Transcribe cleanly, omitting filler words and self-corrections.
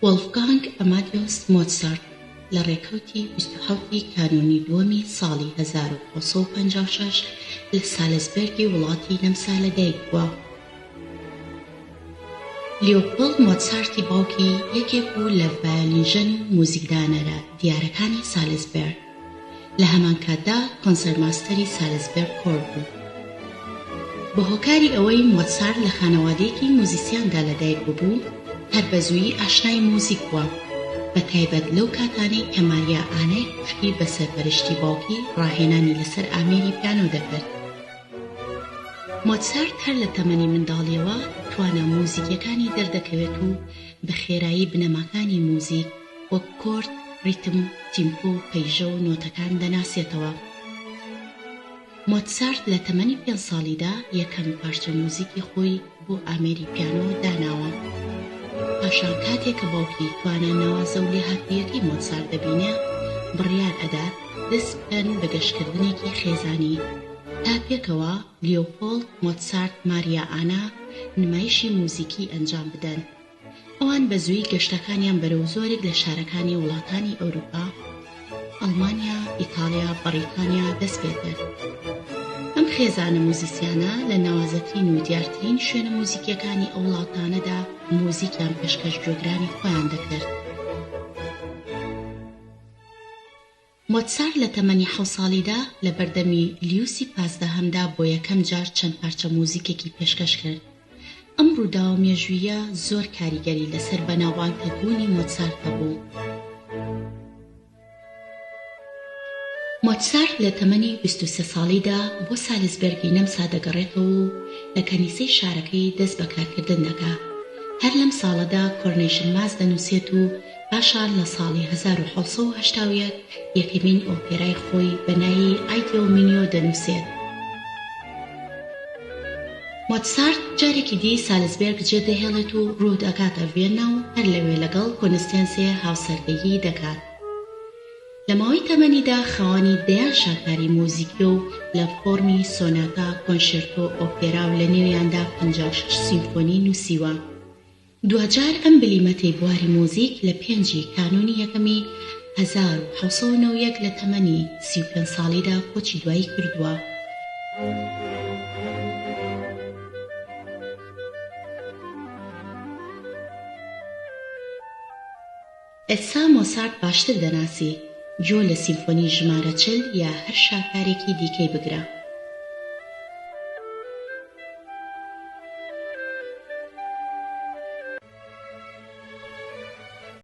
وۆڵفگانگ ئەمادیۆس مۆتسارت لە ڕێکەوتی 27 کانۆنی دووەمی ساڵی 1956 لە سالزبێرگی وڵاتی نەمسا لەدایک بووە. لیۆپۆڵد مۆتسارتی باوکی یەکێک بوو لە ڤایۆلینژەن و موزیکدانەرە دیارەکانی سالزبێرگ. لە هەمان کاتدا کۆنسەرتماستەری سالزبێرگ کۆر بوو. بە هۆکاری ئەوەی مۆتسارت لە خانەوادەیەکی موزیسیاندا لەدایک بوو، هەر بەزوویی ئاشنای موزیک بووە، بە تایبەت لەو کاتانەی کە ماریا ئانای خوشکی بە سەرپەرشتی باوکی ڕاهێنانی لەسەر ئامێری پیانۆ دەکرد. مۆتسارت هەر لە تەمەنی منداڵیەوە توانە موزیکیەکانی دەردەکەوێت و بە خێرایی بنەماکانی موزیک وەک کۆرد، ریتم، تیمپۆ، پەیژە و نۆتەکان دەناسێتەوە. مۆتسارت لە تەمەنی 5 ساڵیدا یەکەم پارچە موزیکی خۆی بۆ ئامێری پیانۆ داناوە. پاشان کاتێک کە باوکی توانە نەوازە و لێهاتوویەکەی مۆتسارت دەبینێ، بڕیار ئەدات دەست بکەن بە گەشتکردنێکی خێزانی تا پێکەوە لیۆپۆڵد مۆتسارت ماریا ئانا نمایشی موزیکی ئەنجام بدەن. ئەوان بەزوویی گەشتەکانیان بەرەو زۆرێک لە شارەکانی وڵاتانی ئەوروپا، ئەڵمانیا، ئیتاڵیا، بەریتانیا دەست پێ کرد. ئەم خێزانە موزیسیانە لە ناوازەترین و دیارترین شوێنە موزیکیەکانی ئەو وڵاتانەدا موزیکیان پێشکەش جۆگرانی خۆیان دەکرد. مۆتسارت لە تەمەنی 7 ساڵیدا لە بەردەمی لیوسی 15هەمدا بۆ یەکەم جار چەند پارچە موزیکێکی پێشکەش کرد. ئەم ڕووداوە مێژوویە زۆر کاریگەری لەسەر بەناوبانگتربوونی مۆتسارت هەبوو. مۆتسارت لە تەمەنی 23 ساڵیدا بۆ سالزبێرگی نەمسا دەگەڕێتەوە و لە کەنیسەی شارەکەی دەست بەکارکردن دەکا. هەر لەم ساڵەدا کۆرنیشن ماس دەنووسێت و پاشان لە ساڵی 1781 یەکەمین ئۆپێرای خۆی بە ناوی ئایدۆمینیۆ دەنووسێت. مۆتسارت جارێکی دی سالزبێرگ جێدەهێڵێت و ڕوو دەکاتە ڤێننا و هەر لەوێ لەگەڵ کۆنستانسێ هاوسەرگەیی دەکات. لە ماوەی تەمەنیدا خەوانی دەیان شاکاری موزیکی و لە فۆرمی سۆناتا، کۆنشێرتۆ، ئۆپێرا و لە نێویاندا 56 سیمفۆنی نووسیوە. دوجار ئەم بلیمەتەی بواری موزیک لە 5 کانۆنی یەکەمی 1791 لە تەمەنی 35 ساڵیدا کۆچی دوایی کردووە. ئێستا مۆتسارت باشتر دەناسی، جۆ لە سیمفۆنی ژمارە 40 یا هەر شاکارێکی دیکەی بگرە.